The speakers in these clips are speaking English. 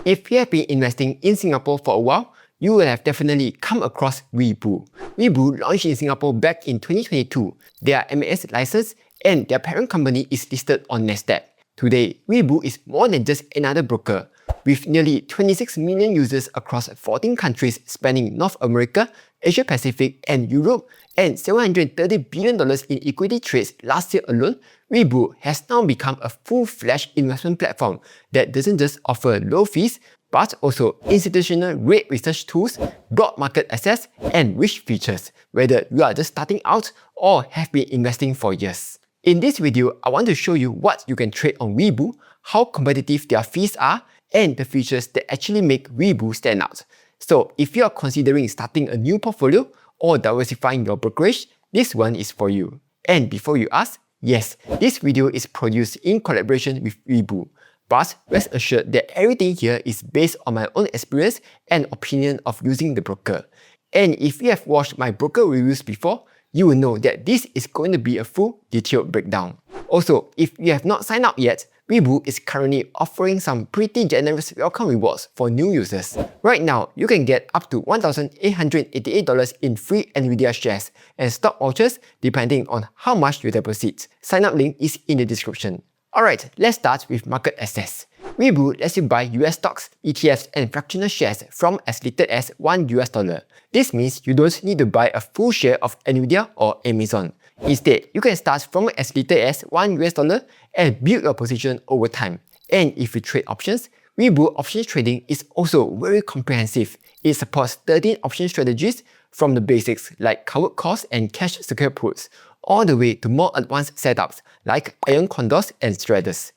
If you have been investing in Singapore for a while, you will have definitely come across Webull. Webull launched in Singapore back in 2022. They are MAS licensed and their parent company is listed on Nasdaq. Today, Webull is more than just another broker. With nearly 26 million users across 14 countries spanning North America, Asia Pacific and Europe, and $730 billion in equity trades last year alone, Webull has now become a full-fledged investment platform that doesn't just offer low fees, but also institutional grade research tools, broad market access, and rich features, whether you are just starting out or have been investing for years. In this video, I want to show you what you can trade on Webull, how competitive their fees are, and the features that actually make Webull stand out. So if you are considering starting a new portfolio or diversifying your brokerage, this one is for you. And before you ask, yes, this video is produced in collaboration with Webull. But rest assured that everything here is based on my own experience and opinion of using the broker. And if you have watched my broker reviews before, you will know that this is going to be a full detailed breakdown. Also, if you have not signed up yet, Webull is currently offering some pretty generous welcome rewards for new users. Right now, you can get up to $1,888 in free Nvidia shares and stock vouchers depending on how much you deposit. Sign up link is in the description. Alright, let's start with market access. Webull lets you buy US stocks, ETFs and fractional shares from as little as $1. This means you don't need to buy a full share of Nvidia or Amazon. Instead, you can start from as little as $1 and build your position over time. And if you trade options, Webull options trading is also very comprehensive. It supports 13 option strategies from the basics like covered calls and cash secured puts, all the way to more advanced setups like iron condors and straddles.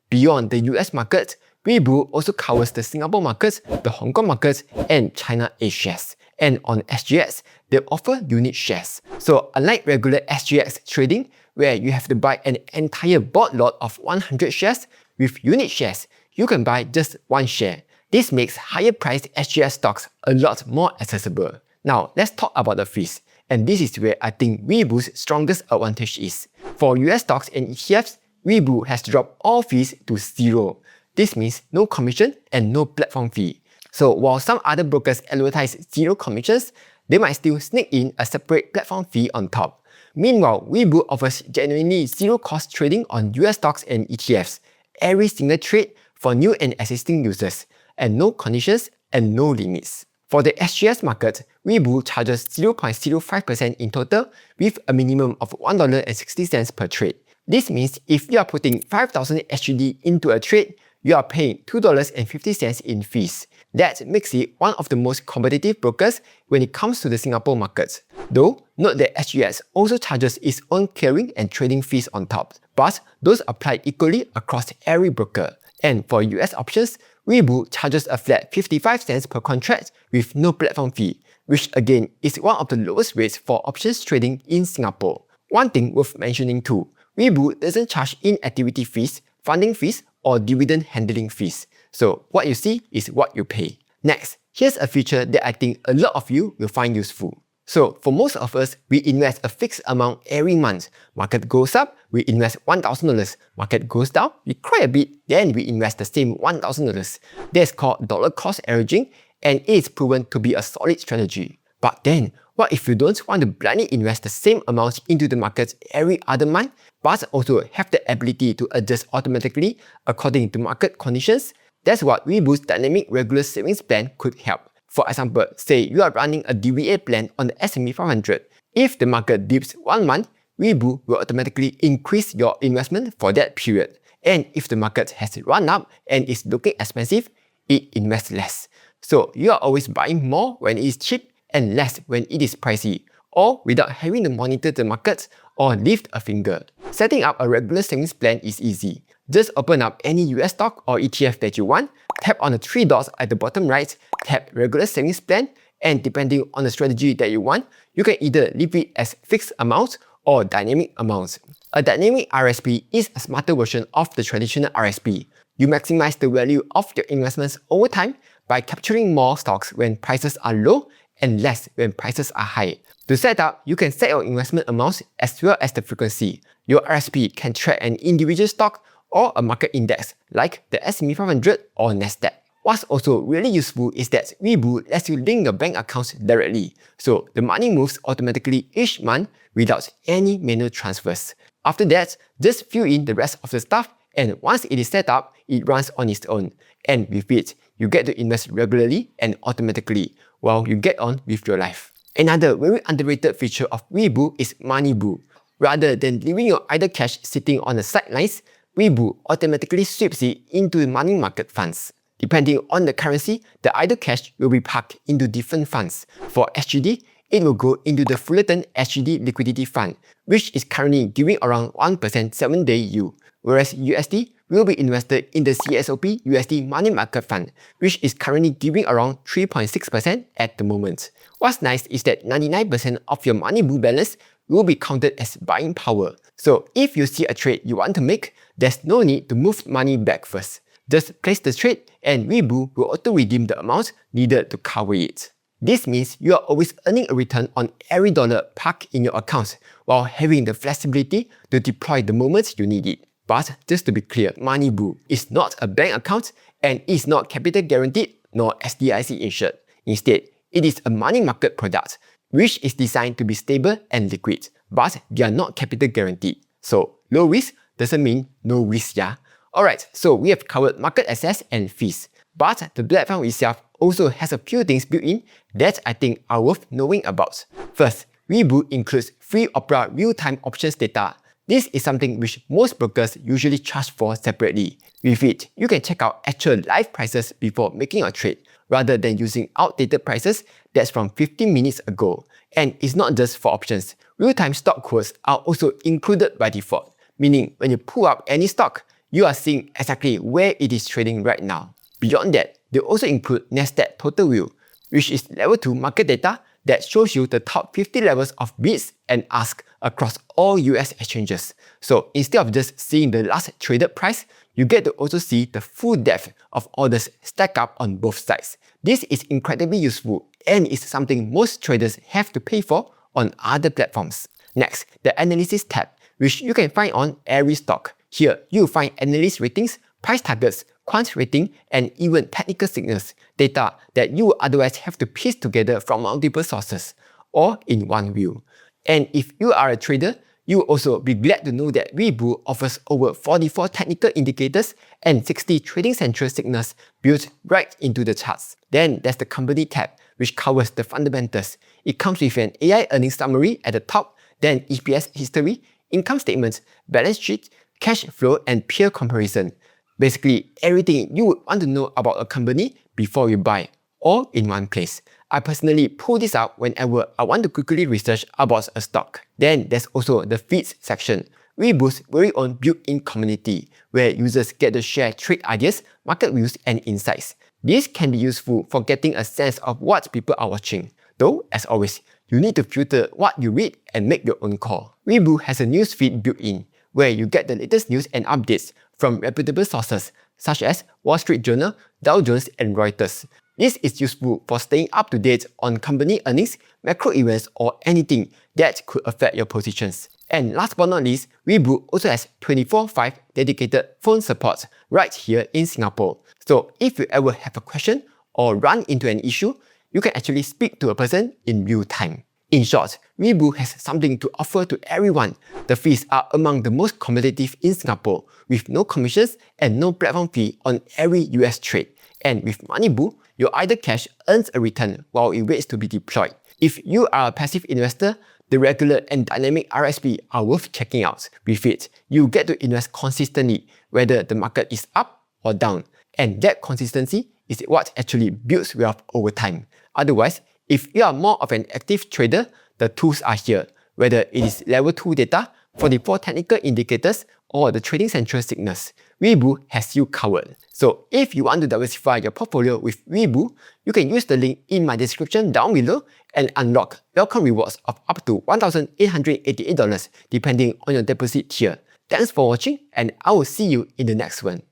Beyond the US market, Webull also covers the Singapore markets, the Hong Kong markets, and China A shares. And on SGX, they offer unit shares. So unlike regular SGX trading, where you have to buy an entire board lot of 100 shares, with unit shares, you can buy just one share. This makes higher priced SGX stocks a lot more accessible. Now, let's talk about the fees. And this is where I think Webull's strongest advantage is. For US stocks and ETFs, Webull has dropped all fees to zero. This means no commission and no platform fee. So while some other brokers advertise zero commissions, they might still sneak in a separate platform fee on top. Meanwhile, Webull offers genuinely zero cost trading on US stocks and ETFs, every single trade for new and existing users, and no conditions and no limits. For the SGS market, Webull charges 0.05% in total with a minimum of $1.60 per trade. This means if you are putting 5,000 SGD into a trade, you are paying $2.50 in fees. That makes it one of the most competitive brokers when it comes to the Singapore market. Though, note that SGS also charges its own clearing and trading fees on top, but those apply equally across every broker. And for US options, Webull charges a flat 55 cents per contract with no platform fee, which again is one of the lowest rates for options trading in Singapore. One thing worth mentioning too, Webull doesn't charge inactivity fees, funding fees, or dividend handling fees. So what you see is what you pay. Next, here's a feature that I think a lot of you will find useful. So for most of us, we invest a fixed amount every month. Market goes up, we invest $1,000. Market goes down, we cry a bit, then we invest the same $1,000. That's called dollar cost averaging, and it is proven to be a solid strategy. But then, what if you don't want to blindly invest the same amount into the market every other month, but also have the ability to adjust automatically according to market conditions? That's what Webull's Dynamic Regular Savings Plan could help. For example, say you are running a DVA plan on the S&P 500. If the market dips 1 month, Webull will automatically increase your investment for that period. And if the market has run up and is looking expensive, it invests less. So you are always buying more when it is cheap and less when it is pricey, or without having to monitor the market or lift a finger. Setting up a regular savings plan is easy. Just open up any US stock or ETF that you want, tap on the 3 dots at the bottom right, tap regular savings plan, and depending on the strategy that you want, you can either leave it as fixed amounts or dynamic amounts. A dynamic RSP is a smarter version of the traditional RSP. You maximize the value of your investments over time by capturing more stocks when prices are low and less when prices are high. To set up, you can set your investment amounts as well as the frequency. Your RSP can track an individual stock or a market index like the S&P 500 or Nasdaq. What's also really useful is that Webull lets you link your bank accounts directly, so the money moves automatically each month without any manual transfers. After that, just fill in the rest of the stuff, and once it is set up, it runs on its own. And with it, you get to invest regularly and automatically while you get on with your life. Another very underrated feature of Webull is Moneybull. Rather than leaving your idle cash sitting on the sidelines, Webull automatically sweeps it into the money market funds. Depending on the currency, the idle cash will be parked into different funds. For SGD, it will go into the Fullerton SGD Liquidity Fund, which is currently giving around 1% 7-day yield, whereas USD will be invested in the CSOP USD Money Market Fund, which is currently giving around 3.6% at the moment. What's nice is that 99% of your Moneybull balance will be counted as buying power. So if you see a trade you want to make, there's no need to move money back first. Just place the trade and Webull will auto-redeem the amount needed to cover it. This means you are always earning a return on every dollar parked in your account while having the flexibility to deploy the moment you need it. But just to be clear, Moneybull is not a bank account and is not capital guaranteed nor SDIC insured. Instead, it is a money market product which is designed to be stable and liquid, but they are not capital guaranteed. So low risk doesn't mean no risk, yeah? Alright, so we have covered market access and fees, but the platform itself also has a few things built in that I think are worth knowing about. First, Webull includes free Opera real-time options data. This is something which most brokers usually charge for separately. With it, you can check out actual live prices before making a trade, rather than using outdated prices that's from 15 minutes ago. And it's not just for options. Real-time stock quotes are also included by default, meaning when you pull up any stock, you are seeing exactly where it is trading right now. Beyond that, they also include Nasdaq Total View, which is level 2 market data that shows you the top 50 levels of bids and asks across all US exchanges. So instead of just seeing the last traded price, you get to also see the full depth of orders stacked up on both sides. This is incredibly useful and is something most traders have to pay for on other platforms. Next, the Analysis tab, which you can find on every stock. Here, you'll find analyst ratings, price targets, quant rating, and even technical signals, data that you would otherwise have to piece together from multiple sources, or in one view. And if you are a trader, you will also be glad to know that Webull offers over 44 technical indicators and 60 trading central signals built right into the charts. Then there's the Company tab, which covers the fundamentals. It comes with an AI earnings summary at the top, then EPS history, income statements, balance sheet, cash flow, and peer comparison. Basically, everything you would want to know about a company before you buy, all in one place. I personally pull this out whenever I want to quickly research about a stock. Then there's also the feeds section, Webull's very own built-in community, where users get to share trade ideas, market views, and insights. This can be useful for getting a sense of what people are watching. Though, as always, you need to filter what you read and make your own call. Webull has a news feed built in, where you get the latest news and updates from reputable sources such as Wall Street Journal, Dow Jones, and Reuters. This is useful for staying up to date on company earnings, macro events, or anything that could affect your positions. And last but not least, Webull also has 24/5 dedicated phone support right here in Singapore. So if you ever have a question or run into an issue, you can actually speak to a person in real time. In short, Webull has something to offer to everyone. The fees are among the most competitive in Singapore, with no commissions and no platform fee on every US trade. And with Moneybull, your idle cash earns a return while it waits to be deployed. If you are a passive investor, the regular and dynamic RSP are worth checking out. With it, you get to invest consistently, whether the market is up or down. And that consistency is what actually builds wealth over time. Otherwise, if you are more of an active trader, the tools are here. Whether it is level 2 data, 44 technical indicators, or the trading central signals, Webull has you covered. So if you want to diversify your portfolio with Webull, you can use the link in my description down below and unlock welcome rewards of up to $1,888 depending on your deposit tier. Thanks for watching, and I will see you in the next one.